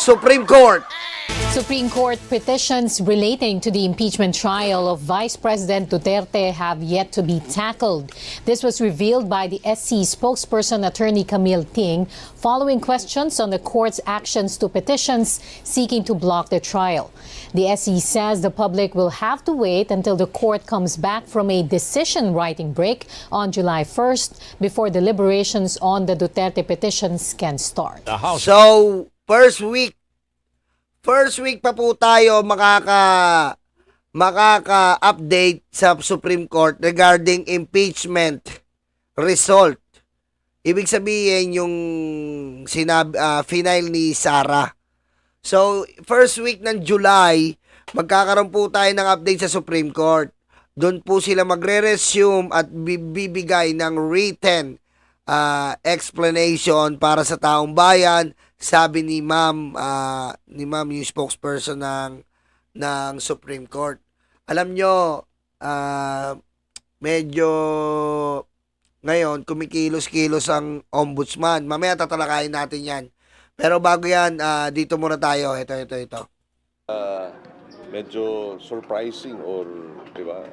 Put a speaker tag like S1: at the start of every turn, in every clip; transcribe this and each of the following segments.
S1: Supreme Court.
S2: Supreme Court petitions relating to the impeachment trial of Vice President Duterte have yet to be tackled. This was revealed by the SC spokesperson Attorney Camille Ting following questions on the court's actions to petitions seeking to block the trial. The SC says the public will have to wait until the court comes back from a decision-writing break on July 1st before deliberations on the Duterte petitions can start.
S1: So, first week pa po tayo makaka-update sa Supreme Court regarding impeachment result. Ibig sabihin yung final ni Sara. So, first week ng July, magkakaroon po tayo ng update sa Supreme Court. Doon po sila magre-resume at bibigay ng written explanation para sa taong bayan. Sabi ni Ma'am yung spokesperson ng Supreme Court. Alam nyo, medyo ngayon kumikilos-kilos ang ombudsman. Mamaya tatalakayin natin yan. Pero bago yan, dito muna tayo. Ito.
S3: Medyo surprising or, di ba,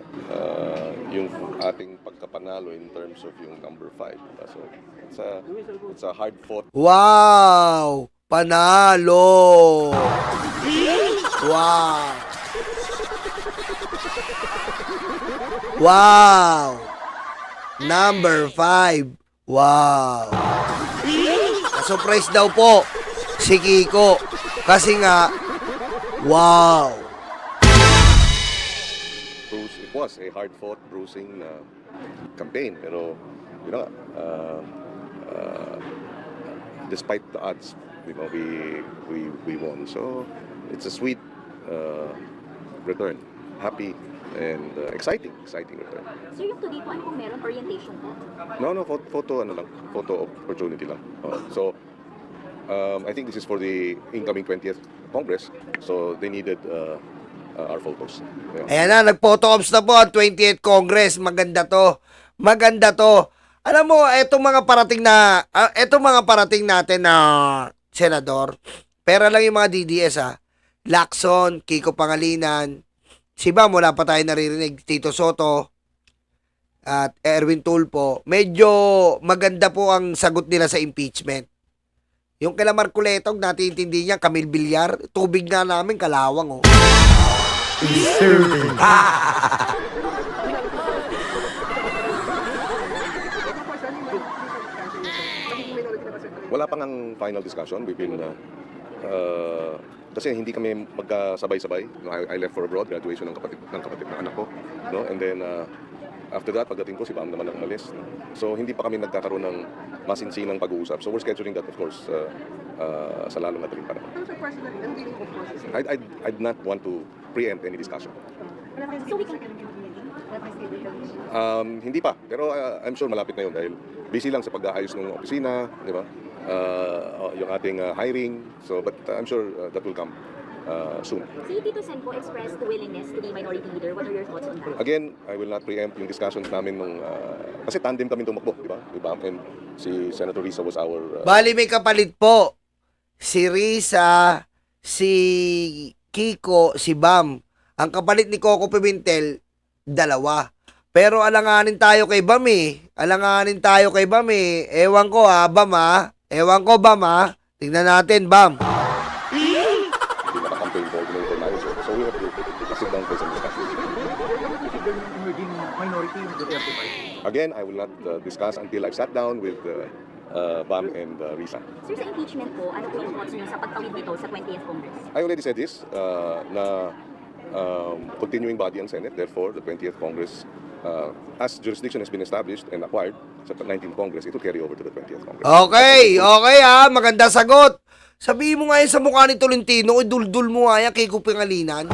S3: yung ating pagkapanalo in terms of yung number 5. So, it's a hard-fought.
S1: Wow! Panalo! Wow! Wow! Number 5. Wow! Surprise daw po si Kiko. Kasi nga, wow!
S3: It was a hard-fought, bruising campaign. Pero, you know, despite the odds, you know, we won. So, it's a sweet return. Happy and exciting return.
S4: So yung today po, ano kung meron orientation po?
S3: No, photo opportunity lang. So, I think this is for the incoming 20th Congress. So, they needed our photos. Yeah.
S1: Ayan na, nag-photo ops na po ang 20th Congress. Maganda to. Alam mo, etong mga parating natin na senador, pera lang yung mga DDS Lacson, Kiko Pangilinan, si Bam, wala pa tayo naririnig, Tito Soto, at Erwin Tulfo. Medyo maganda po ang sagot nila sa impeachment. Yung kila Marcoletong, natintindi niya, Camille Villar, tubig nga namin, kalawang
S3: Wala pang ang final discussion. We've been, kasi hindi kami magkasabay-sabay. I left for abroad, graduation ng kapatid ng anak ko. No? And then, after that, pagdating ko, si Bam naman ang umalis. So, hindi pa kami nagkakaroon ng masinsinang pag-uusap. So, we're scheduling that, of course, sa lalong madaling panahon. I'd not want to preempt any discussion.
S4: So we can...
S3: Hindi pa, pero I'm sure malapit na yun dahil busy lang sa pag-aayos ng opisina, di ba? Yung ating hiring. So, but I'm sure that will come soon.
S4: Si Tito Sen po expressed the willingness to be minority leader. What are your thoughts on that?
S3: Again, I will not preempt yung discussions namin nung kasi tandem kami tumakbo, di ba? And si Senator Risa was our
S1: Bali, may kapalit po. Si Risa, si Kiko, si Bam. Ang kapalit ni Coco Pimentel, 2. Pero alanganin tayo kay Bam Ewan ko Bam Tingnan natin, Bam.
S3: hindi naka-campaign coordinator manager. So we have to sit down for some discussions. Again, I will not discuss until I've sat down with Bam and Risa.
S4: Sir, sa impeachment po, ano po yung thoughts niyo sa pagtawid dito sa 20th Congress?
S3: I already said this, na continuing body ang Senate, therefore the 20th Congress, as jurisdiction has been established and acquired sa 19th Congress, it will carry over to the 20th Congress.
S1: Okay, maganda sagot. Sabihin mo nga yun sa mukha ni Tolentino, iduldul mo nga yan kay Pangilinan.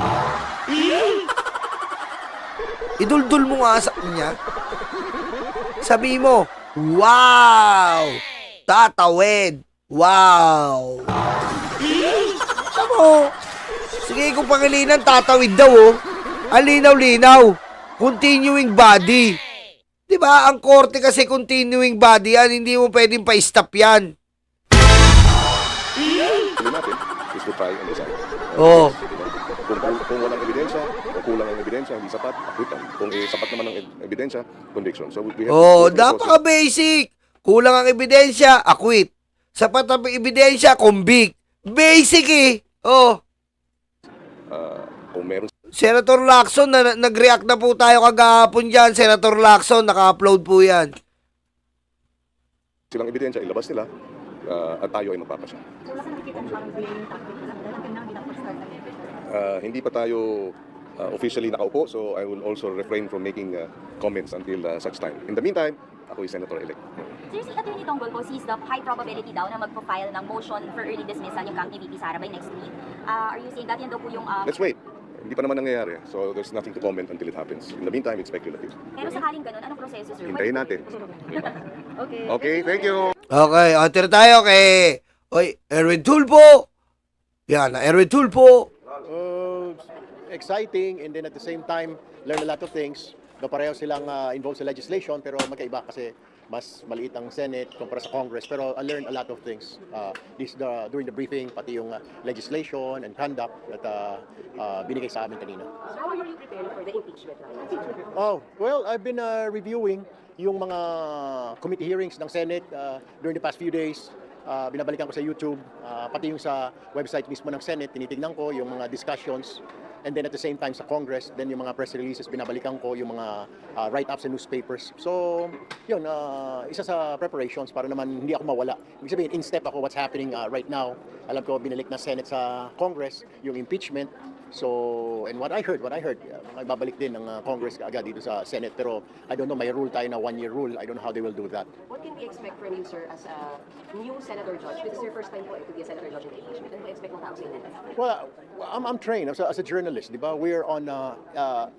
S1: Iduldul mo nga sa kanya. Sabihin mo, wow! Tatawid! Wow! Tamo! Sige, Pangilinan, tatawid daw, Alinaw-linaw. Continuing body. Diba? Ang korte kasi continuing body yan. Hindi mo pwedeng pa-stop yan.
S3: Natin is to try and decide.
S1: Oo.
S3: Kung walang ebidensya, o kulang ang ebidensya, hindi sapat, acquittal. Kung sapat naman ang ebidensya, conviction. So we have
S1: Oh,
S3: to go through the process.
S1: napaka-basic. Kulang ang ebidensya, acquit. Sapat ang ebidensya, convict. Basic eh. Oh.
S3: Kung meron
S1: Senator Lacson, nag-react na po tayo kagahapon dyan. Senator Lacson, naka-upload po yan.
S3: silang ebidensya, ilabas nila, at tayo ay magpapasya.
S4: So, wala ka nakikita na parang blaming tactic lang dahil ang pinang binapastart na
S3: Hindi pa tayo officially nakaupo, so I will also refrain from making comments until such time. In the meantime, ako ay Senator-elect.
S4: Sir, si Atty. Tonggol po sees the high probability daw na magpo-file ng motion for early dismissal yung camp ni VP Sara by next week. Are you saying that yan daw po yung...
S3: Let's wait. Hindi pa naman nangyayari, so there's nothing to comment until it happens. In the meantime, it's speculative.
S4: Pero sakaling ganun, anong proseso, sir?
S3: Hintayin natin.
S4: Okay.
S3: Okay, thank you.
S1: Okay, tira tayo kay Erwin Tulfo. Yan, Erwin Tulfo.
S5: Exciting, and then at the same time learn a lot of things. No, pareho silang involved sa legislation pero magkaiba kasi mas maliit ang Senate kumpara sa Congress, pero I learned a lot of things during the briefing, pati yung legislation and conduct that binigay sa amin kanina.
S4: So how are you preparing for the impeachment trial?
S5: Oh, well, I've been reviewing yung mga committee hearings ng Senate during the past few days. Binabalikan ko sa YouTube, pati yung sa website mismo ng Senate, tinitingnan ko yung mga discussions. And then at the same time sa Congress, then yung mga press releases, binabalikan ko yung mga write-ups sa newspapers. So, yun, isa sa preparations para naman hindi ako mawala. Ibig sabihin, in step ako what's happening right now. Alam ko, binalik na Senate sa Congress, yung impeachment. So, and what I heard, may babalik din ng Congress agad dito sa Senate. Pero I don't know, may rule tayo na 1-year rule. I don't know how they will do that.
S6: What can we expect from you, sir, as a new senator judge? This is your first time po to be a senator judge in the impeachment. Ano po expect mo tao sa inyo?
S5: Well, I'm trained as a journalist, di ba? We're on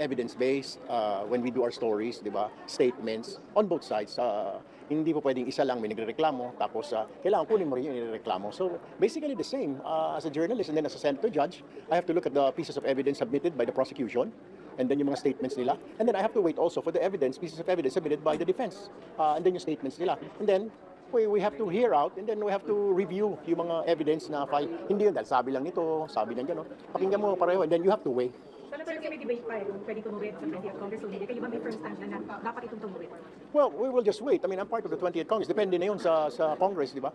S5: evidence-based when we do our stories, di ba? Statements on both sides. Hindi po pwedeng isa lang may nagrereklamo, tapos kailangan kunin mo rin yung nirereklamo. So, basically the same as a journalist and then as a senator judge, I have to look at the pieces of evidence submitted by the prosecution, and then yung mga statements nila. And then I have to wait also for the pieces of evidence submitted by the defense, and then yung statements nila. And then, we have to hear out, and then we have to review yung mga evidence na file. Hindi yun dahil sabi lang nito, sabi lang gano'n. Pakinggan mo pareho, and then you have to weigh.
S7: Pero may debate pa kung pwede tumuwid sa 20th Congress o hindi. Kayo ba may first stand na dapat itong tumuwid?
S5: Well, we will just wait. I mean, I'm part of the 20th Congress. Depende na yun sa Congress, di ba?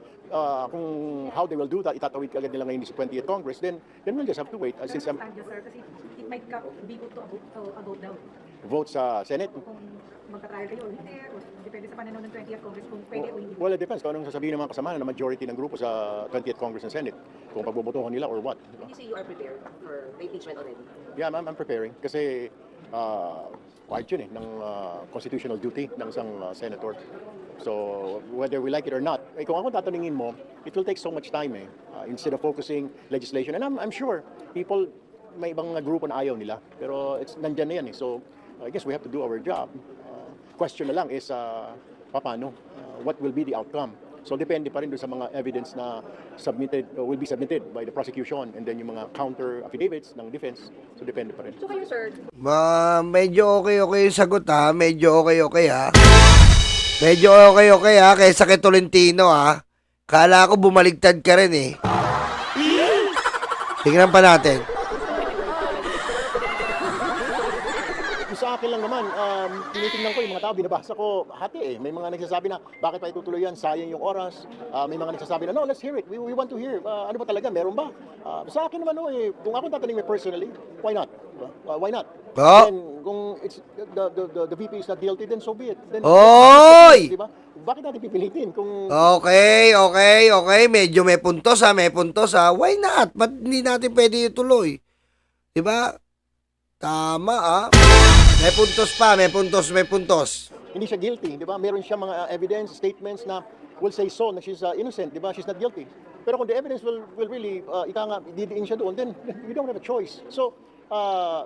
S5: Kung how they will do that, itatawid agad nila ngayon sa 20th Congress, then we'll just have to wait. Since
S7: Pero stand niya, sir, kasi it might be good to a vote daw.
S5: vote sa Senate,
S7: Kung magka-trial kayo o hindi, o depende sa pananaw ng 20th Congress kung pwede o hindi.
S5: well, it depends kung anong sasabihin ng mga kasama na majority ng grupo sa 20th Congress and Senate. Kung pagbobotohan nila or what. Di ba?
S6: Would you say you are prepared for the impeachment already?
S5: Yeah, I'm preparing. Kasi part yun ng constitutional duty ng isang senator. So, whether we like it or not, kung ako tatanungin mo, it will take so much time instead of focusing legislation. And I'm sure people, may ibang grupo na ayaw nila. Pero nandyan na yan So, I guess we have to do our job. Question na lang is, paano? What will be the outcome? So depende pa rin doon sa mga evidence na will be submitted by the prosecution, and then yung mga counter affidavits ng defense. So depende pa rin.
S6: So kayo, sir,
S1: Medyo okay yung sagot ha. Medyo okay ha. Medyo okay ha. Kaysa kay Tolentino ha. Kala ko bumaligtad ka rin eh. Tingnan pa natin.
S5: Sa akin lang naman, tinitingnan ko yung mga tao, binabasa ko hati May mga nagsasabi na, bakit pa itutuloy yan? Sayang yung oras. May mga nagsasabi na, no, let's hear it. We want to hear. Ano ba talaga? Meron ba? Sa akin naman, kung ako tatanungin personally, why not? Why not?
S1: Oh.
S5: Then, kung it's, the VP is not guilty, then so be it. Then,
S1: Oy!
S5: Diba? Bakit natin pipilitin? Kung
S1: Okay. Medyo may puntos ha. Why not? Ba't hindi natin pwede ituloy? Diba? Tama ah. May puntos.
S5: hindi siya guilty, di ba? Meron siya mga evidence, statements na will say so na she's innocent, di ba? She's not guilty. Pero kung the evidence will really, didiin siya doon, then we don't have a choice. So,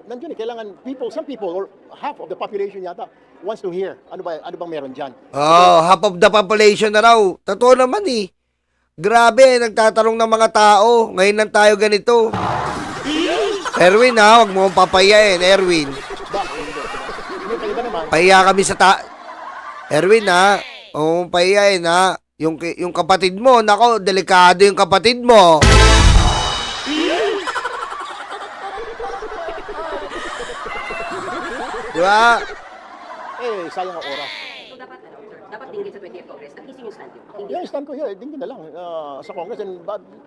S5: nandiyan kailangan some people, or half of the population yata, wants to hear ano bang meron dyan.
S1: Half of the population na raw. Totoo naman eh. Grabe, nagtatanong ng mga tao. Ngayon lang tayo ganito. Erwin ha, wag mo akong papayain, Erwin.
S5: Hindi kayo ba naman?
S1: Pahiya kami sa Erwin ha, pahiyain ha. Yung kapatid mo, nako, delikado yung kapatid mo. ba?
S5: Sayang ang oras.
S6: So dapat, sir, dapat dinggin sa 20th Congress. At least yun yung stand yun. Hindi
S5: Yung stand ko, dinggin na lang sa Congress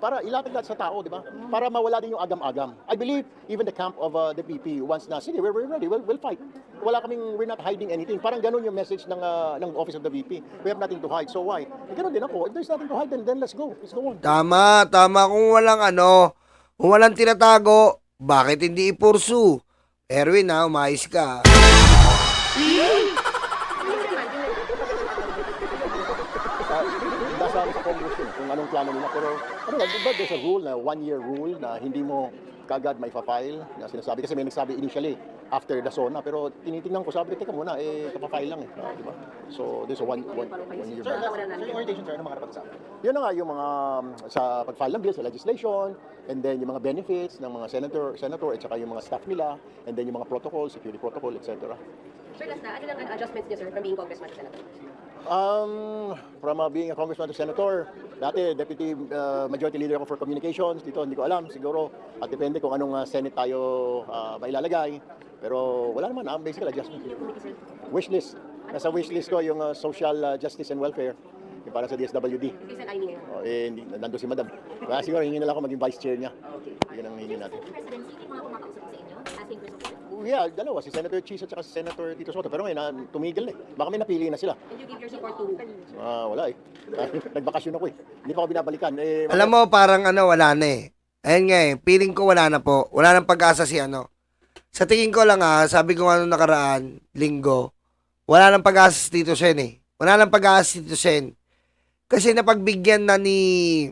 S5: para ilatag lahat sa tao, di ba? Para mawala din yung agam-agam. I believe even the camp of the PP wants na, sige, we're ready, we'll fight. We're not hiding anything. Parang ganun yung message ng office of the VP. We have nothing to hide, so why? Ganun din ako. If there's nothing to hide, then let's go. Let's go on.
S1: Tama. Kung walang tinatago, bakit hindi ipursu? Erwin, umayos ka.
S5: Nasa sa Congress yun, kung anong plano nila. Pero, diba there's a rule, na 1-year rule, na hindi mo kagad may file na sinasabi. Kasi may nagsabi initially, after the SONA. Pero tinitingnan ko, sabi, teka muna, kapafile lang diba? So, there's a one year.
S6: Sir, yung
S5: orientation, sir, ano mga napag-usapan? Yun na nga, yung mga, sa pag-file ng bill, sa legislation, and then yung mga benefits ng mga senator, at saka yung mga staff nila, and then yung mga protocol, security protocol, etc.
S6: Sir, last na, ano lang ang adjustments niya, sir, from being congressman to senator?
S5: From being a congressman to senator, dati deputy majority leader ako for communications, dito hindi ko alam, siguro, at depende kung anong Senate tayo mailalagay. Pero wala naman, basically adjustment. Wish list. Nasa wish list ko yung social justice and welfare, yung para sa DSWD.
S6: Kasi ay niya.
S5: Nandun si Madam. Kaya siguro hingin na lang ako maging vice chair niya. Yun ang hingin natin.
S4: Presidency, may mga kumakausap sa inyo, asking for support.
S5: Yeah, dalawa, si Senator Cheese at saka si Senator Tito Soto. Pero ngayon, tumigil na eh. Baka may napili na sila.
S6: And you give your support to
S5: Wala eh. Nagbakasyon ako eh. Hindi pa ako binabalikan.
S1: Alam mo, parang wala na eh. Ayun nga eh, feeling ko wala na po. Wala nang pag-asa si Sa tingin ko lang sabi ko nga nung nakaraan, linggo, wala nang pag-asa si Tito Sen eh. Wala nang pag-asa si Tito Sen. Kasi napagbigyan na ni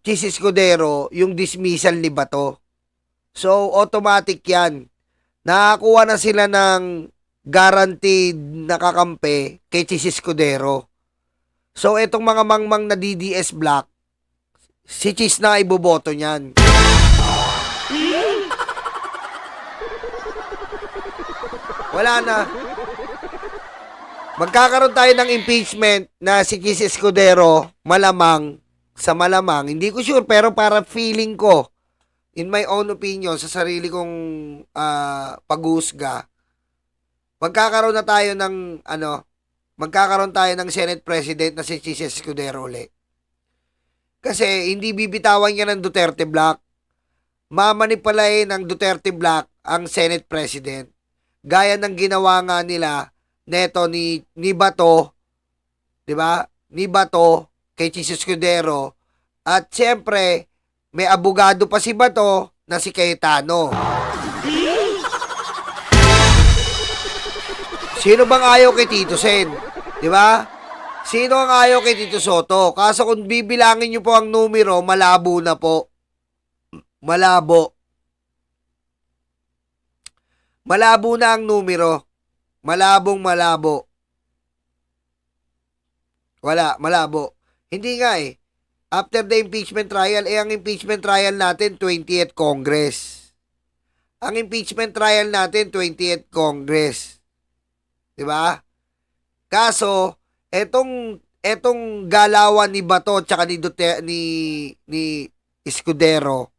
S1: Chis Escudero yung dismissal ni Bato. So, automatic yan. Nakakuha na sila ng guaranteed na kakampi kay Chis Escudero. So, etong mga mangmang na DDS Black, si Chis na iboboto niyan. Wala na. Magkakaroon tayo ng impeachment na si Chis Escudero, malamang, hindi ko sure, pero para feeling ko, in my own opinion, sa sarili kong pag-uusga, magkakaroon tayo ng Senate President na si Chis Escudero ulit. Kasi hindi bibitawan niya ng Duterte Black. Mamanipulahin ng Duterte Black ang Senate President. Gaya ng ginawa nga nila neto ni Bato, 'di ba? Ni Bato kay Chis Escudero, at siyempre may abogado pa si Bato na si Cayetano. Sino bang ayaw kay Tito Sen? 'Di ba? Sino ang ayaw kay Tito Soto? Kaso kung bibilangin niyo po ang numero, malabo na po. Malabo. Malabo na ang numero. Malabo. Wala, malabo. Hindi nga eh. After the impeachment trial, ang impeachment trial natin, 20th Congress. Ang impeachment trial natin, 20th Congress. Diba? Kaso, etong galawan ni Bato tsaka ni Escudero,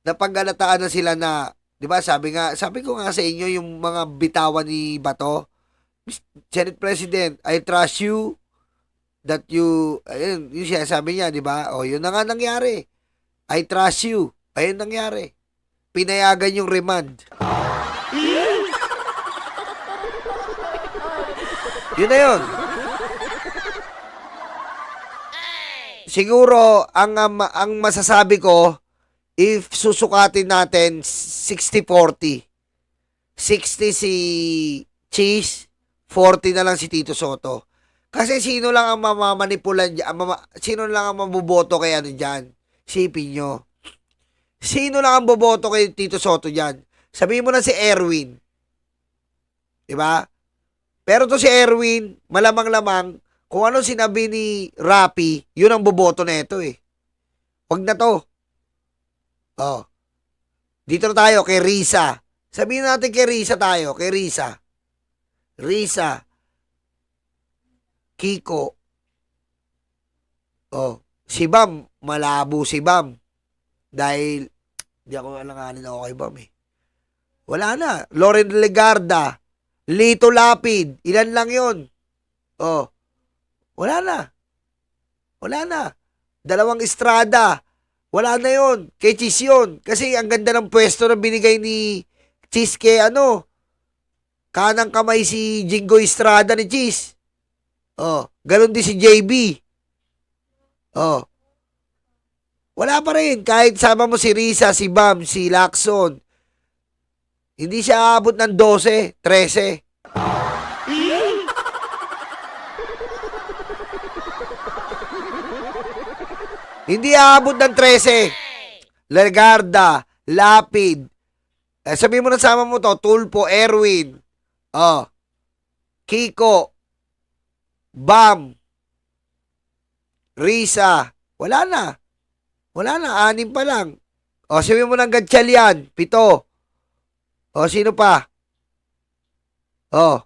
S1: napaggalataan na sila na, 'di ba? Sabi ko nga sa inyo yung mga bitawan ni Bato, Senate President, I trust you that ayun, yung sabi niya, 'di ba? O, yun na nga nangyari. I trust you. Ayun nangyari. Pinayagan yung remand. Yun na yun. Siguro, ang masasabi ko, if susukatin natin 60-40, 60 si Cheese, 40 na lang si Tito Soto. Kasi sino lang ang mamamanipulan dyan, sino lang ang mabuboto kay dyan? Sipin nyo. Sino lang ang boboto kay Tito Soto dyan? Sabihin mo na si Erwin. Diba? Pero to si Erwin, malamang-lamang, kung ano sinabi ni Rapi, yun ang boboto na ito eh. Wag na to. Oh. Dito na tayo kay Risa. Sabihin natin kay Risa tayo, kay Risa. Risa. Kiko. Oh, si Bam, malabo si Bam. Dahil Hindi ako alanganin ako kay Bam eh. Wala na. Loren Legarda, Lito Lapid, ilan lang yun? Oh. Wala na. Wala na. Dalawang Estrada. Wala na yun. Kay Cheese yun. Kasi ang ganda ng pwesto na binigay ni Cheese kay kanang kamay si Jingo Estrada ni Cheese. Oh. Ganon din si JB. Oh. Wala pa rin. Kahit sama mo si Risa, si Bam, si Lacson. Hindi siya aabot ng 12, 13. Hindi aabot ng 13. Legarda, Lapid. Sabihin mo na sama mo to, Tulpo, Erwin. Kiko. Bam. Risa. Wala na. Wala na, 6 pa lang. Sabihin mo ng Gatchalian, 7. Sino pa? 7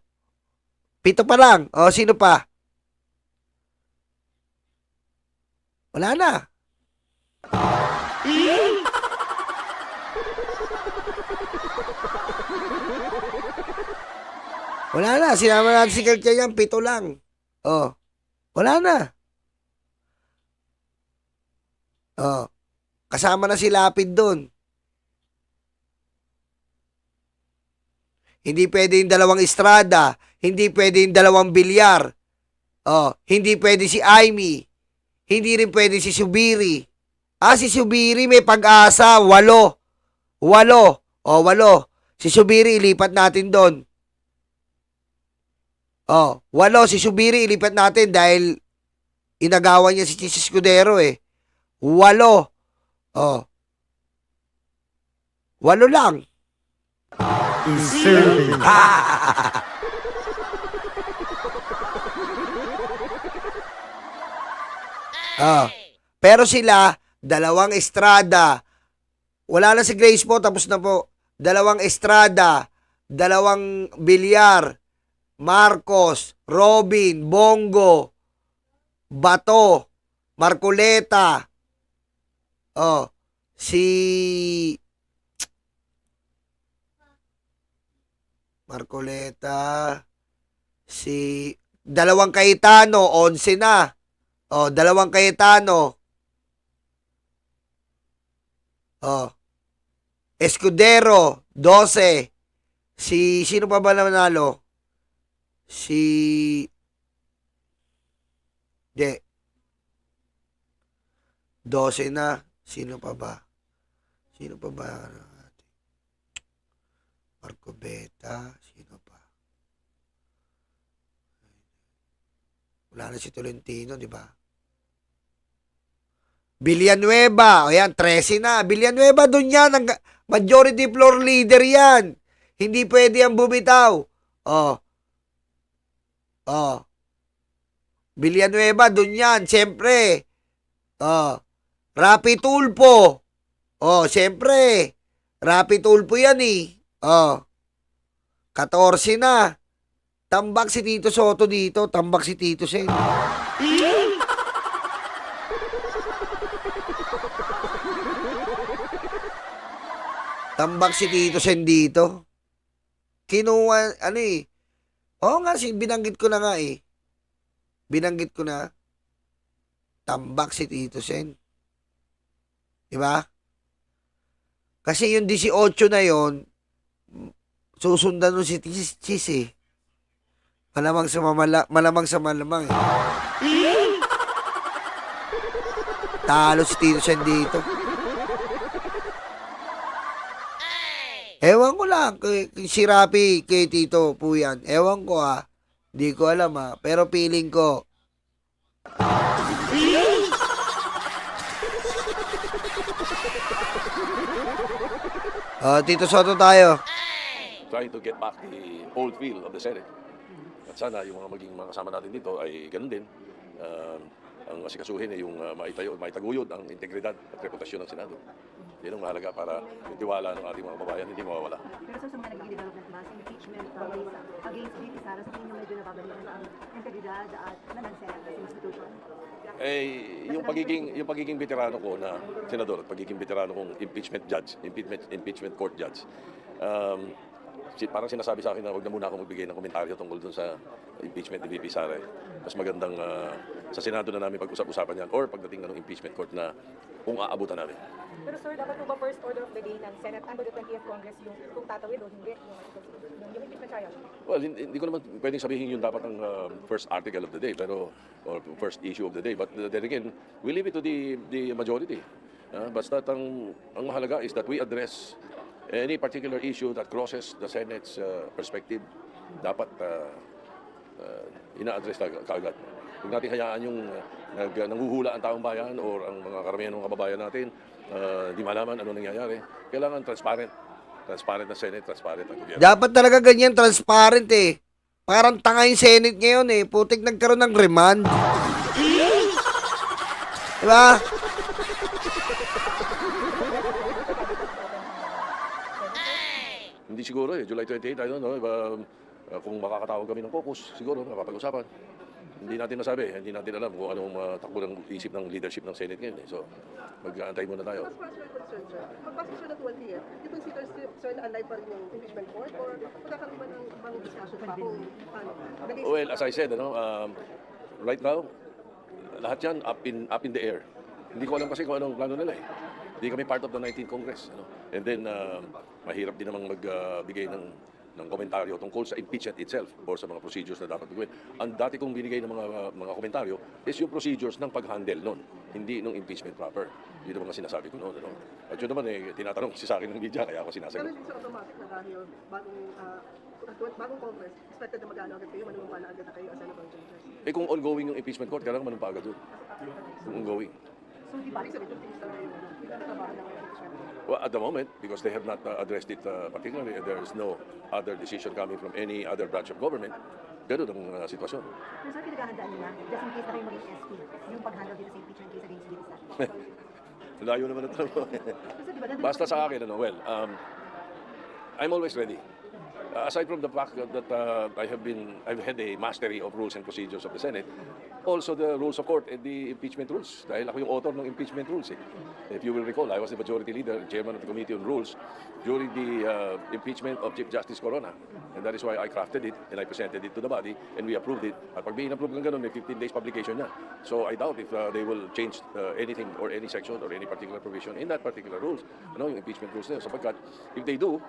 S1: pa lang. Sino pa? Wala na. Wala na. Sinama natin si Gatchalian, 7 lang. Wala na. Kasama na si Lapid doon. Hindi pwede yung 2 Estrada. Hindi pwede yung 2 Bilyar. Hindi pwede si Aimee. Hindi rin pwede si Subiri. Si Subiri may pag-asa. 8. 8. Si Subiri ilipat natin doon. 8. Si Subiri ilipat natin dahil inagawan niya si Chis Escudero eh. 8. 8 lang. Pero sila, 2 Estrada. Wala na si Grace po, tapos na po. 2 Estrada, 2 Bilyar, Marcos, Robin, Bongo, Bato, Marcoleta, si Marcoleta, si 2 Cayetano, 11 na. 2 Cayetano. Escudero, 12. Sino pa ba nanalo? Hindi. 12 na. Sino pa ba? Marco Beta. Sino pa? Wala na si Tolentino, di ba? Villanueva. Ayan, 13 na. Villanueva, dun yan. Majority floor leader yan. Hindi pwede ang bumitaw. Villanueva, dun yan. Siyempre. Rapi Tulpo. Siyempre. Rapi Tulpo yan eh. 14 na. Tambak si Tito Soto dito. Tambak si Tito Sen. Tambak si Tito Sen dito. Kinuha, nga, binanggit ko na nga eh. Binanggit ko na. Tambak si Tito Sen. Diba? Kasi yung 18 na yon susundan nun si Chis eh. Malamang sa malamang eh. Talo si Tito Sen dito. Ewan ko lang, si Rapi kay Tito po yan. Ewan ko Di ko alam pero feeling ko. Tito Soto tayo.
S3: Trying to get back the old feel of the Senate. At sana yung mga maging mga kasama natin dito ay ganun din. Ang asikasuhin ay yung maitaguyod ang integridad at reputasyon ng Senado. Yan ang mahalaga para yung tiwala ng ating mga kababayan hindi mawawala.
S7: Pero sa mga naging development ba, sa impeachment case against VP Sara, sa tingin nyo medyo nababalikan ang integridad at ng Senate as institution?
S3: Yung pagiging veterano ko na senador at pagiging veterano kong impeachment judge, impeachment court judge, parang sinasabi sa akin na huwag na muna akong magbigay ng komentaryo tungkol dun sa impeachment ni VP Sara. Mas magandang sa Senado na namin pag-usap-usapan yan or pagdating na ng impeachment court na kung aabutan namin.
S7: Pero sir, dapat po ba first order of the day ng Senate and the 20th Congress yung kung tatawid o hindi yung impeachment trial?
S3: Well, hindi ko naman pwedeng sabihin yun dapat ang first article of the day, pero or first issue of the day. But then again, we leave it to the majority. Basta ang mahalaga is that we address any particular issue that crosses the Senate's perspective. Dapat ina-address kaagad. Huwag natin hayaan yung nanghuhula ang taong bayan or ang mga karamihan ng kababayan natin, di malaman ano nangyayari. Kailangan transparent. Transparent na Senate, transparent ang gobyerno.
S1: Dapat talaga ganyan, transparent eh. Parang tanga yung Senate ngayon eh. Putik nagkaroon ng remand. Diba?
S3: Hindi siguro eh. July 28, I don't know. Kung makakatawag kami ng caucus, siguro makapag-usapan. Hindi natin masabi. Hindi natin alam kung anong takbo ng isip ng leadership ng Senate ngayon eh. So, mag-aantay muna tayo.
S8: Magpasok siya ng 20th, you consider sir na alive pa rin yung impeachment court or magkakaroon ba ng ibang discussion pa kung paano?
S3: Well, as I said, right now, lahat yan up in the air. Hindi ko alam kasi kung anong plano nila eh. Hindi kami part of the 19th Congress. And then, mahirap din namang magbigay ng komentaryo tungkol sa impeachment itself or sa mga procedures na dapat gawin. Ang dati kong binigay ng mga komentaryo is yung procedures ng pag-handle nun, hindi ng impeachment proper. Yun ang mga sinasabi ko noon. At yun naman tinatanong kasi sa akin ng media, kaya ako
S8: Pero
S3: sinasagot.
S8: hindi siya automatic na dahil bagong Congress, expected na mag-ano agad kayo, manunumpa na agad na kayo as Senator Judges.
S3: Kung ongoing yung impeachment court, kailangan manumpa agad doon. Kung ongoing.
S8: So, di ba, sabi, yung tinis talaga yung trabaho ng impeachment court.
S3: Well, at the moment, because they have not addressed it particularly, there is no other decision coming from any other branch of government, ganun ang sitwasyon.
S7: Pero sir, pinaghahandaan nyo na, just in case na kayo maging SP, yung pag-handle dito sa impeachment case against VP Sara.
S3: Layo naman ang tanong. Basta sa akin, I'm always ready. Aside from the fact that I've had a mastery of rules and procedures of the Senate, also the rules of court and the impeachment rules. Dahil ako yung author ng impeachment rules. If you will recall, I was the majority leader, chairman of the Committee on Rules during the impeachment of Chief Justice Corona. And that is why I crafted it and I presented it to the body and we approved it. At pag may in-approve ng ganun, may 15 days publication na. So I doubt if they will change anything or any section or any particular provision in that particular rules. Yung impeachment rules na yun. Sapagkat if they do,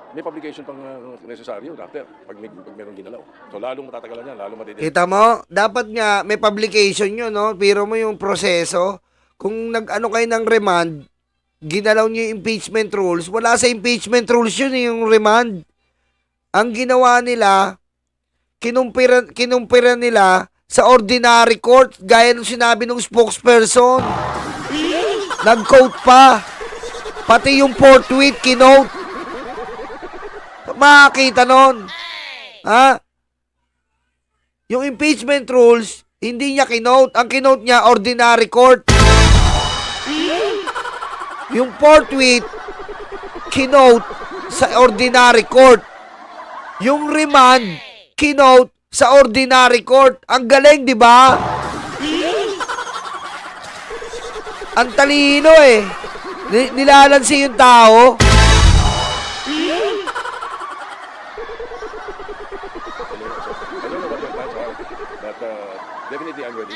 S3: may publication pang necessaryo after pag mayroong ginalaw. So lalong matatagalan yan, lalong matitindi.
S1: Kita mo, dapat nga may publication yun, no? Pero mo yung proseso. Kung nag-ano kayo ng remand, ginalaw nyo yung impeachment rules, wala sa impeachment rules yun yung remand. Ang ginawa nila, kinumpira nila sa ordinary court, gaya ng sinabi ng spokesperson. Nag-quote pa. Pati yung forthwith kinote. Makakita nun. Ha? Yung impeachment rules, hindi niya kinote. Ang kinote niya, ordinary court. Yung forthwith, kinote sa ordinary court. Yung remand, kinote sa ordinary court. Ang galing, di ba? Ang talino eh. Nilalansi yung tao.
S3: Definitely I'm ready.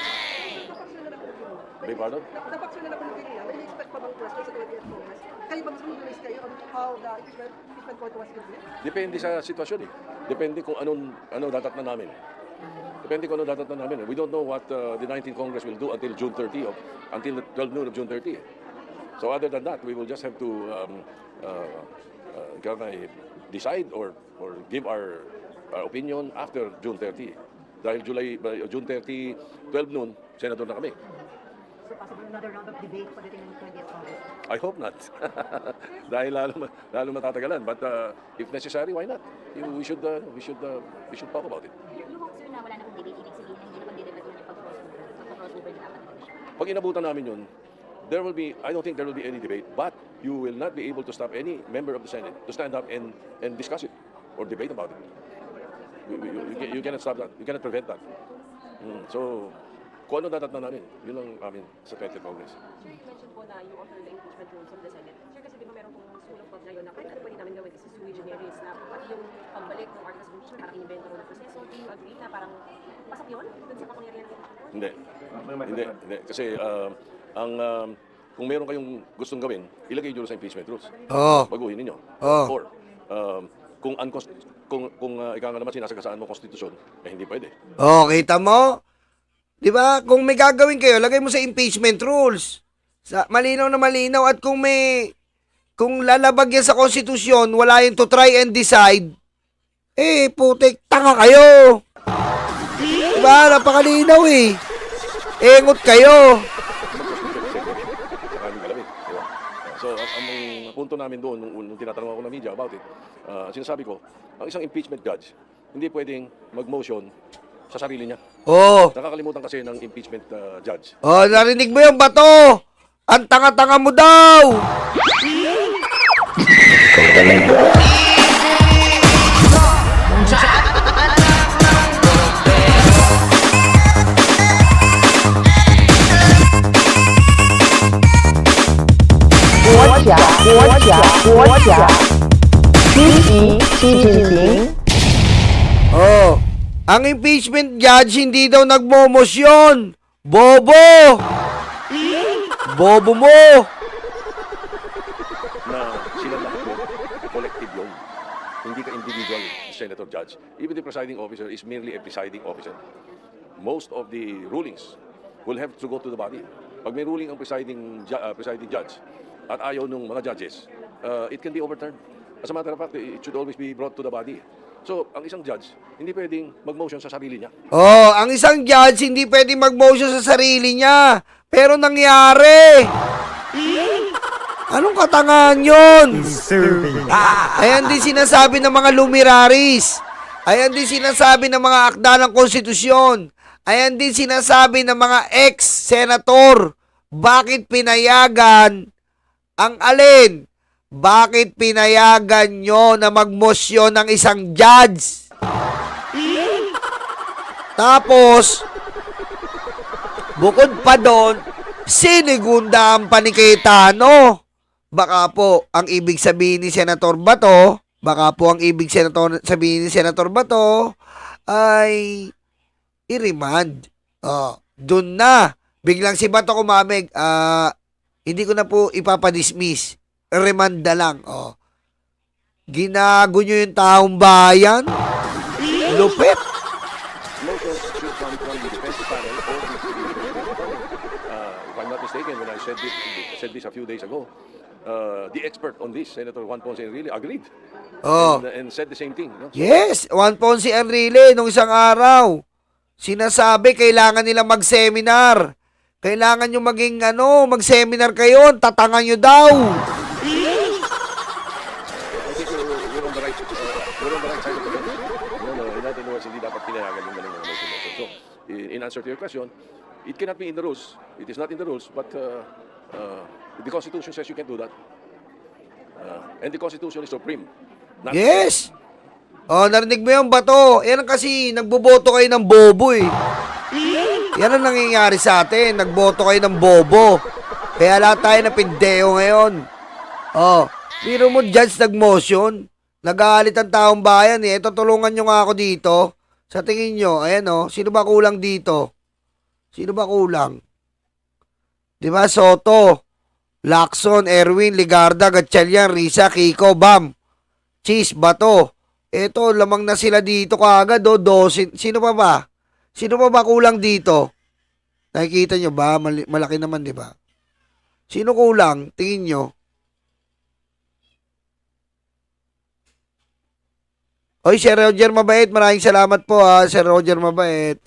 S3: May pardon?
S8: Napaksyon na po ng ganyan. May expect pa bang question sa 20th Congress? Kayo ba mas release kayo on how the impeachment court was reviewed?
S3: Depende sa sitwasyon eh. Depende kung ano datatnan namin. Depende kung ano datatnan namin. We don't know what the 19th Congress will do until June 30 until the 12 noon of June 30. So other than that, we will just have to decide or give our opinion after June 30. Dahil June 30, 12 noon, senador na kami.
S7: So possible another round of debate pagdating ng 20th Congress?
S3: I hope not. Dahil lalo matatagalan. But if necessary, why not? We should talk about it.
S4: Yung hope, sir, na wala na pong debate, ibig sabihin na hindi na pag-debate yung pag-crossover na dapat.
S3: Pag inabutan namin yun, I don't think there will be any debate, but you will not be able to stop any member of the Senate to stand up and discuss it or debate about it. You cannot stop that. You cannot prevent that. So, kung ano dapat na namin, yun ang amin sa 20th Congress.
S6: Sir, you mentioned po na you offer the impeachment rules of the Senate. Sir, kasi di ba meron pong school of thought ngayon na kahit ano pwede namin gawin kasi sui generis na pati yung pagbalik ng articles of impeachment, parang invento ng proseso. Do you agree na parang pasok yun dun sa kapangyarihan ng impeachment court?
S3: Hindi. Kasi kung meron kayong gustong gawin, ilagay nyo sa impeachment rules.
S1: Oo.
S3: Baguhin ninyo.
S1: Oo.
S3: Or, kung ikaw nga naman sinasagasaan mo konstitusyon, hindi pwede.
S1: Oh, kita mo? 'Di ba? Kung may gagawin kayo, lagay mo sa impeachment rules. Malinaw na malinaw at kung lalabag yan sa konstitusyon, wala yung to try and decide, putik, tanga kayo. 'Di ba? Napakalinaw eh. Engot kayo.
S3: Saka yung galamit, di ba? So, ang punto namin doon, nung tinatanong ako ng media about it, sinasabi ko, ang isang impeachment judge, hindi pwedeng mag-motion sa sarili niya.
S1: Oh.
S3: Nakakalimutan kasi ng impeachment judge.
S1: Oh, narinig mo yung bato? Ang tanga-tanga mo daw. Oh, ang impeachment judge hindi daw nagmomosyon. Bobo! Bobo mo!
S3: Na sila lahat yun, collective yun. Hindi ka individual senator judge. Even the presiding officer is merely a presiding officer. Most of the rulings will have to go to the body. Pag may ruling ang presiding judge at ayaw ng mga judges, it can be overturned. As a matter of fact, it should always be brought to the body. So, ang isang judge, hindi pwedeng mag-motion sa sarili niya.
S1: Oh, ang isang judge hindi pwedeng mag-motion sa sarili niya. Pero nangyari. Anong katangahan yun? Ayan din sinasabi ng mga lumiraris. Ayan din sinasabi ng mga akda ng konstitusyon. Ayan din sinasabi ng mga ex-senator. Bakit pinayagan ang alin? Bakit pinayagan nyo na magmosyon ng isang judge? Tapos, bukod pa doon, sinigunda ang panikitano. Baka po, ang ibig sabihin ni Senator Bato, sabihin ni Senator Bato, ay i-remand. Doon na. Biglang si Bato kumamig, hindi ko na po ipapadismiss. Remand na lang. Ginago nyo yung taong bayan? Lupit.
S3: Motions should come from the defense panel or if I'm not mistaken, when I said this a few days ago, the expert on this, Senator Juan Ponce Enrile, agreed and said the same thing. No?
S1: Yes, Juan Ponce Enrile nung isang araw. Sinasabi kailangan nila mag-seminar. Kailangan nyo maging mag-seminar kayo, tatangan nyo daw.
S3: I think we're on the right side of the fence. In other words, hindi dapat pinayagan yung ganung mga motion. So, in answer to your question, it cannot be in the rules. It is not in the rules, but the Constitution says you can do that. And the Constitution is supreme.
S1: Yes! Narinig mo yung Bato. Yan ang kasi, nagboboto kayo ng bobo eh. Yan ang nangyayari sa atin. Nagboto kayo ng bobo. Kaya lahat tayo na pindeo ngayon. Biro mo, judge nag-motion. Nagalit ang taong bayan eh. Ito, tulungan nyo nga ako dito. Sa tingin nyo, ayan sino ba kulang dito? Sino ba kulang? Diba, Soto, Lacson, Erwin, Ligarda, Gatchalian, Risa, Kiko, Bam, Cheese, Bato. Ito, lamang na sila dito kaagad, 12. Sino pa ba? Sino pa ba kulang dito? Nakikita nyo ba? Malaki naman, di ba? Sino kulang? Tingin nyo. Oy, Sir Roger Mabait, maraming salamat po Sir Roger Mabait.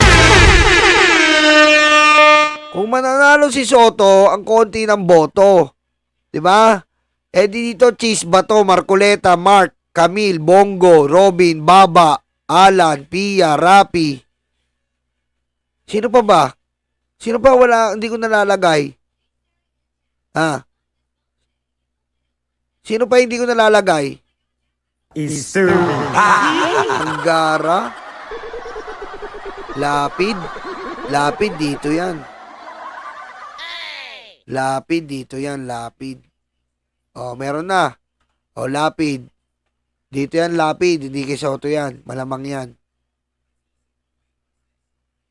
S1: Kung mananalo si Soto, ang konti ng boto. 'Di ba? Dito Cheese, Bato, Marcoleta, Mark, Camille, Bongo, Robin, Baba, Alan, Pia, Rapi. Sino pa ba? Sino pa wala, hindi ko nalalagay. Ha? Sino pa hindi ko nalalagay? Anggara. Lapid. Lapid dito yan. Lapid dito yan, lapid. Oh, meron na. Oh, lapid. Dito yan, lapid. Hindi kay Soto yan. Malamang yan.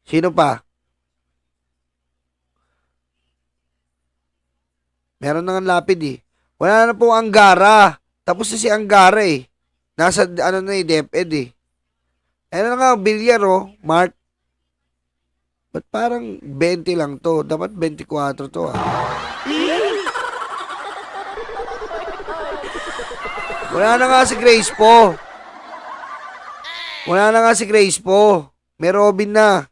S1: Sino pa? Meron na nga lapid eh. Wala na po Anggara. Tapos na si Anggara eh. Nasa ano na eh, DepEd eh. Ano na nga, Bilyar oh, Mark. Ba't parang 20 lang to? Dapat 24 to ah. Wala na nga si Grace po. Wala na nga si Grace po. May Robin na.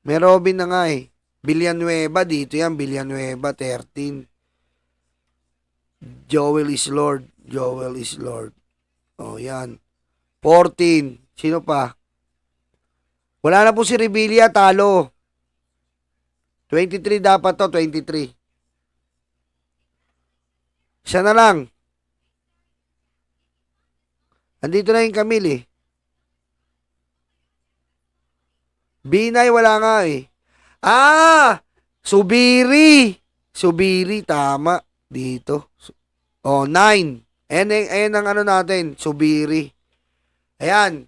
S1: May Robin na nga eh. Villanueva, dito yan. Villanueva, 13. Joel is Lord. Joel is Lord. Oh, yan. 14. Sino pa? Wala na po si Revilla, talo. 23 dapat to, 23. Siya na lang. Andito na yung Camille eh. Binay, wala nga eh. Ah! Subiri! Subiri, tama. Dito. Oh, 9. Ayan ang ano natin, Subiri. Ayan.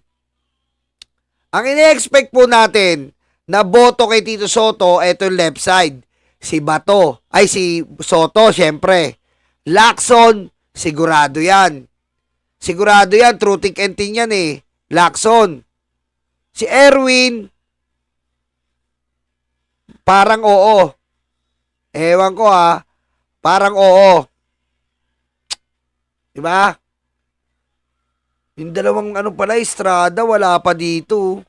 S1: Ang ine-expect po natin na boto kay Tito Soto, eto yung left side. Si Bato. Ay, si Soto, syempre. Lacson, sigurado yan. Sigurado yan, true thick and thin yan eh. Lacson. Si Erwin, parang oo. Ewan ko ha. Parang oo. Diba? Yung dalawang ano pala, Estrada, wala pa dito.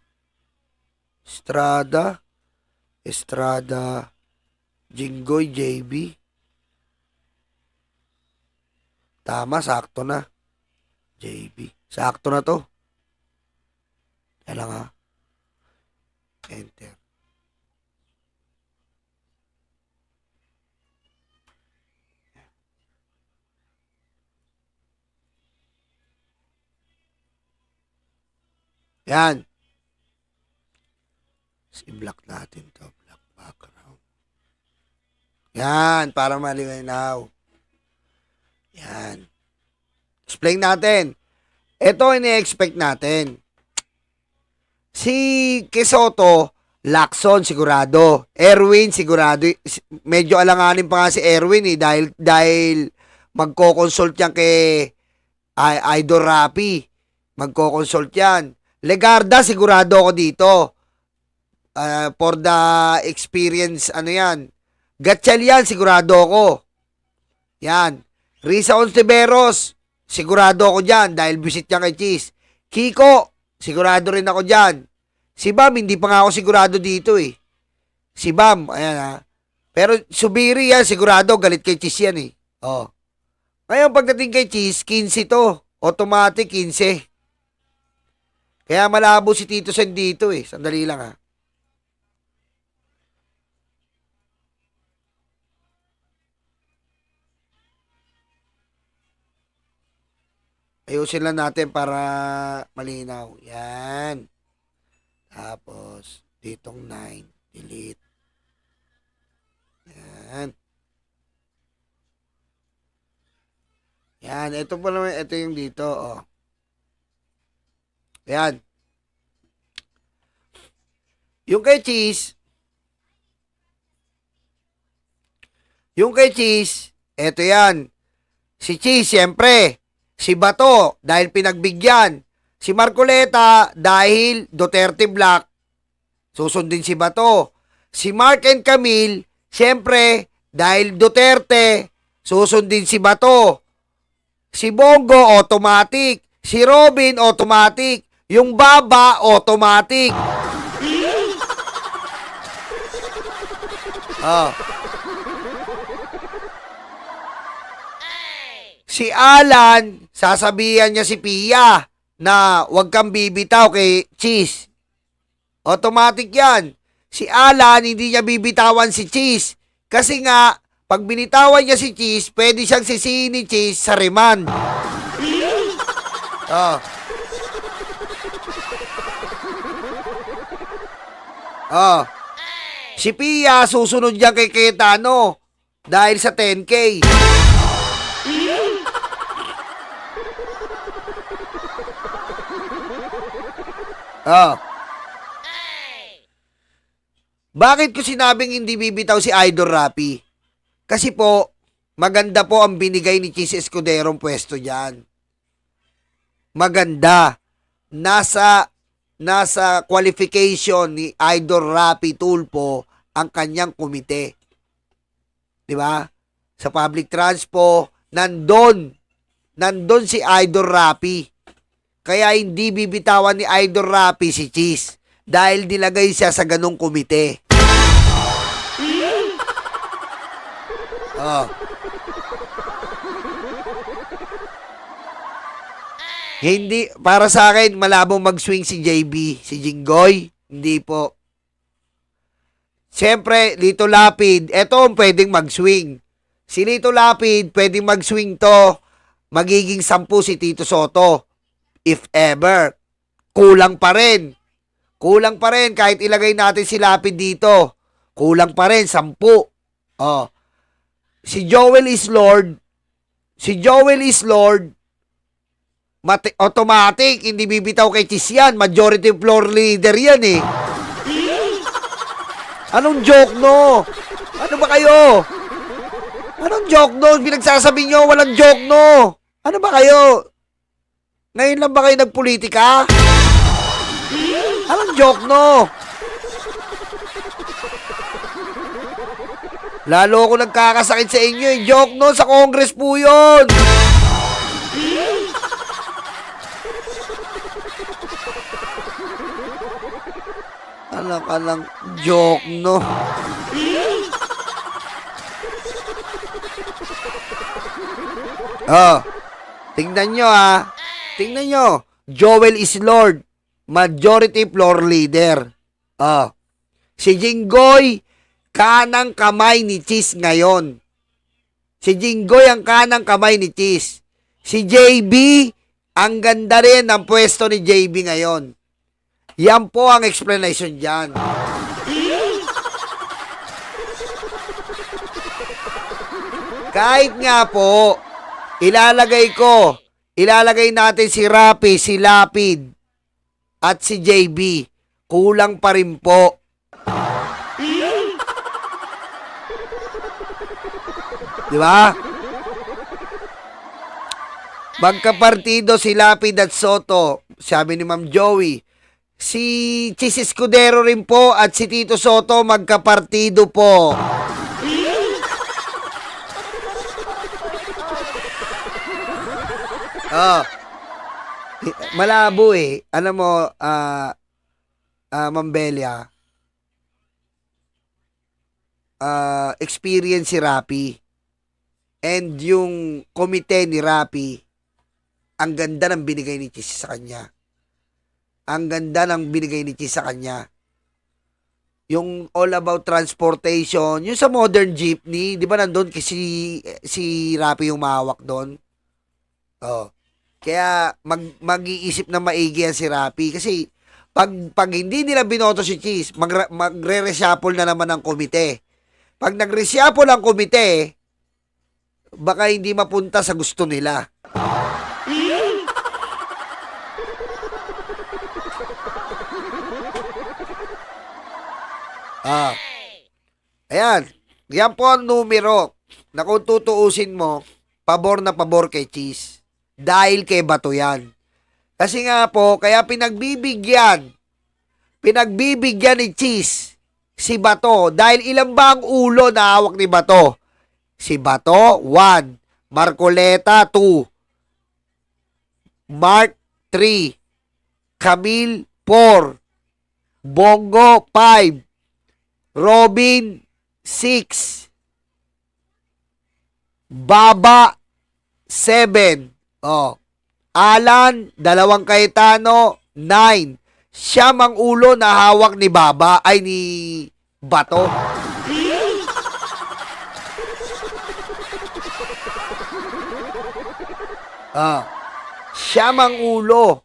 S1: Estrada, Jinggoy, JB. Tama, sakto na. JB. Sakto na to. Kaya lang ha. Enter. Yan. I-block natin to. Black background. Yan. Para malinaw. Yan. Explain natin. Ito ini-expect natin. Si Quezotto, Lacson sigurado. Erwin sigurado. Medyo alanganin pa nga si Erwin eh. Dahil magko-consult yan kay Idol Rapi. Magko-consult yan. Legarda, sigurado ako dito. For the experience, ano yan. Gatchalian, sigurado ako. Yan. Risa Ontiveros, sigurado ako dyan dahil visit niya kay Cheese. Kiko, sigurado rin ako dyan. Si Bam, hindi pa nga ako sigurado dito eh. Si Bam, ayan ha. Pero Subiri yan, sigurado, galit kay Cheese yan eh. Oh. Ngayon, pagdating kay Cheese, 15 to. Automatic, 15. Kaya malabo si Tito Sen dito eh. Sandali lang ha. Ayusin lang natin para malinaw. Yan. Tapos, ditong 9. Delete. Yan. Yan. Ito pa naman. Ito yung dito. Oh. Yan. Yung kay Cheese, eto yan. Si Cheese, siyempre. Si Bato, dahil pinagbigyan. Si Marcoleta, dahil Duterte Black, susundin si Bato. Si Mark and Camille, siyempre, dahil Duterte, susundin si Bato. Si Bongo, automatic. Si Robin, automatic. Yung Baba, automatic. Oh. Si Alan, sasabihan niya si Pia na huwag kang bibitaw kay Cheese. Automatic yan. Si Alan, hindi niya bibitawan si Cheese. Kasi nga, pag binitawan niya si Cheese, pwede siyang sisihin ni Cheese sa remand. Oh. Oh. Si Pia, susunod niya kay Cayetano dahil sa 10K. Oh. Bakit ko sinabing hindi bibitaw si Idol Rapi? Kasi po, maganda po ang binigay ni Cheese Escudero ang pwesto diyan. Maganda. Nasa qualification ni Idol Rapi Tulfo ang kanyang komite. 'Di ba? Sa public transpo, nandun si Idol Rapi. Kaya hindi bibitawan ni Idol Rapi si Cheese dahil nilagay siya sa ganung komite. Oh. Hindi, para sa akin, malabong mag-swing si JB, si Jinggoy. Hindi po. Siyempre, Lito Lapid, eto ang pwedeng mag-swing. Si Lito Lapid, pwedeng mag-swing to. Magiging 10 si Tito Soto. If ever. Kulang pa rin. Kulang pa rin kahit ilagay natin si Lapid dito. Kulang pa rin, 10. Oh. Si Joel is Lord. Automatic, hindi bibitaw kay Cheese yan. Majority floor leader yan eh. Anong joke no? Ano ba kayo? Anong joke no? Pinagsasabi nyo, walang joke no? Ano ba kayo? Ngayon lang ba kayo nagpolitika? Anong joke no? Lalo ako nagkakasakit sa inyo eh. Joke no, sa Congress po yun. Alang joke no. Oh, tingnan nyo ha. Tingnan nyo. Joel is Lord. Majority floor leader. Oh. Si Jinggoy, kanang kamay ni Cheese ngayon. Si Jinggoy ang kanang kamay ni Cheese. Si JB, ang ganda rin ng pwesto ni JB ngayon. Yan po ang explanation dyan. Kahit nga po, ilalagay natin si Rapi, si Lapid, at si JB. Kulang pa rin po. Di ba? Magkapartido si Lapid at Soto, sabi ni Ma'am Joey. Si Cheese Escudero rin po at si Tito Soto magkapartido po. Oh. Malabo eh. Alam mo, Ma'am Belia, experience si Rapi and yung komite ni Rapi, ang ganda ng binigay ni Cheese sa kanya. Ang ganda ng binigay ni Cheese sa kanya. Yung all about transportation, yung sa modern jeepney, di ba nandun kasi si Rapi yung mahawak doon? Oh. Kaya mag-iisip na maigi yan si Rapi kasi pag hindi nila binoto si Cheese, magre-reshuffle na naman ang komite. Pag nag-reshuffle ang komite, baka hindi mapunta sa gusto nila. Ayan. Yan po ang numero na kung tutuusin mo, pabor na pabor kay Cheese. Dahil kay Bato yan. Kasi nga po, kaya pinagbibigyan ni Cheese si Bato. Dahil ilan ba ang ulo na hawak ni Bato? Si Bato, 1. Marcoleta, 2. Mark, 3. Camille, 4. Bongo, 5. Robin, 6. Baba, 7. Oh. Alan, 2 Cayetano, 9. siyam ang ulo na hawak ni Baba ay ni Bato. Siyam ang ulo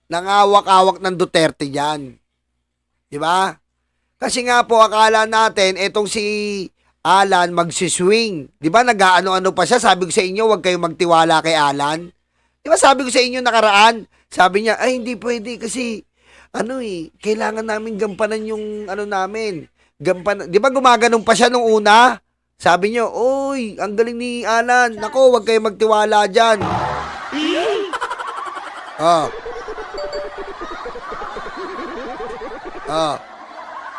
S1: ng hawak-hawak ng Duterte diyan. 'Di ba? Kasi nga po akala natin etong si Alan magsiswing. 'Di ba nag-aano-ano pa siya? Sabi ko sa inyo, huwag kayong magtiwala kay Alan. 'Di ba sabi ko sa inyo nakaraan? Sabi niya, ay hindi pwede kasi kailangan namin gampanan yung namin. Gampanan. 'Di ba gumaganon pa siya nung una? Sabi niyo, "Oy, ang galing ni Alan. Nako, huwag kayong magtiwala diyan."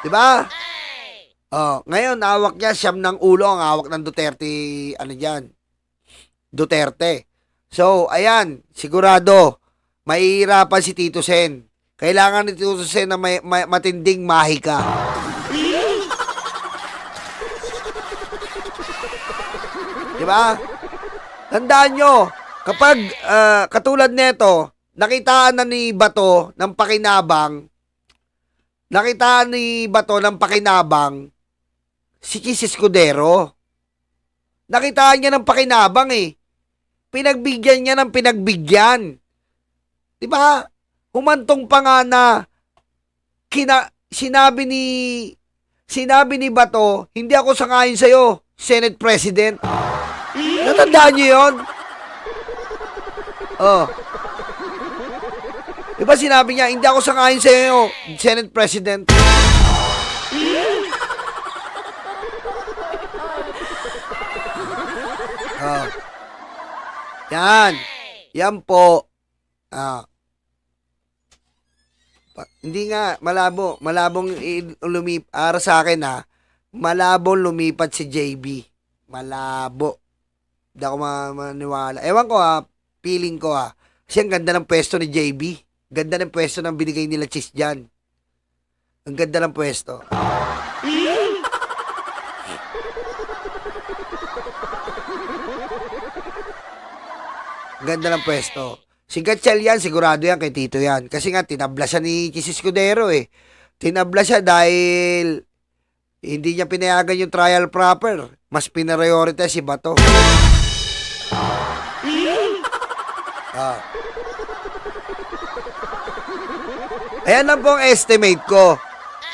S1: Di ba? Ngayon, hawak niya, siyam ng ulo ang hawak ng Duterte, Duterte. So, ayan, sigurado, mahihirapan si Tito Sen. Kailangan ni Tito Sen na may matinding mahika. Di ba? Tandaan nyo, kapag katulad nito, nakitaan na ni Bato ng pakinabang, si Chis Escudero. Nakitaan niya ng pakinabang eh. Pinagbigyan niya ng pinagbigyan. Di ba? Humantong pa nga na sinabi ni Bato, hindi ako sangayon sa'yo, Senate President. Natandaan niyo yun? Di ba sinabi niya, hindi ako sangayon sa'yo, Senate President. Yan. Yan po. Hindi nga, malabong para sa akin malabong lumipat si JB. Malabo. Hindi ako maniwala. Ewan ko feeling ko kasi ang ganda ng pwesto ni JB. Ganda ng pwesto ng binigay nila Chis dyan. Ang ganda ng pwesto. Ganda ng pwesto. Si Gatchal yan, sigurado yan kay Tito yan. Kasi nga, tinabla siya ni Chis Escudero eh. Tinabla siya dahil hindi niya pinayagan yung trial proper. Mas pinaprioritize si Bato. Ayan lang po ang estimate ko.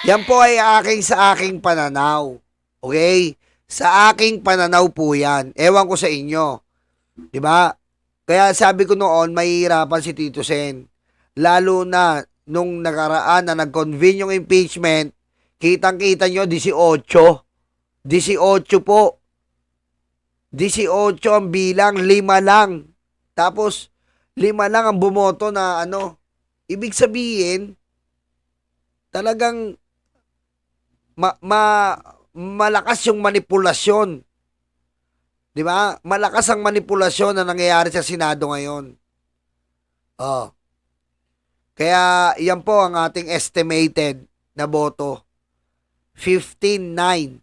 S1: Yan po ay sa aking pananaw. Okay? Sa aking pananaw po yan. Ewan ko sa inyo. Diba? Kaya sabi ko noon, mahihirapan si Tito Sen. Lalo na nung nakaraan na nag-convene yung impeachment, kitang-kita nyo, 18. 18 po. 18 ang bilang, 5 lang. Tapos, 5 lang ang bumoto na Ibig sabihin, talagang malakas yung manipulasyon. Di ba? Malakas ang manipulasyon na nangyayari sa Senado ngayon. Kaya yan po ang ating estimated na boto. 15-9.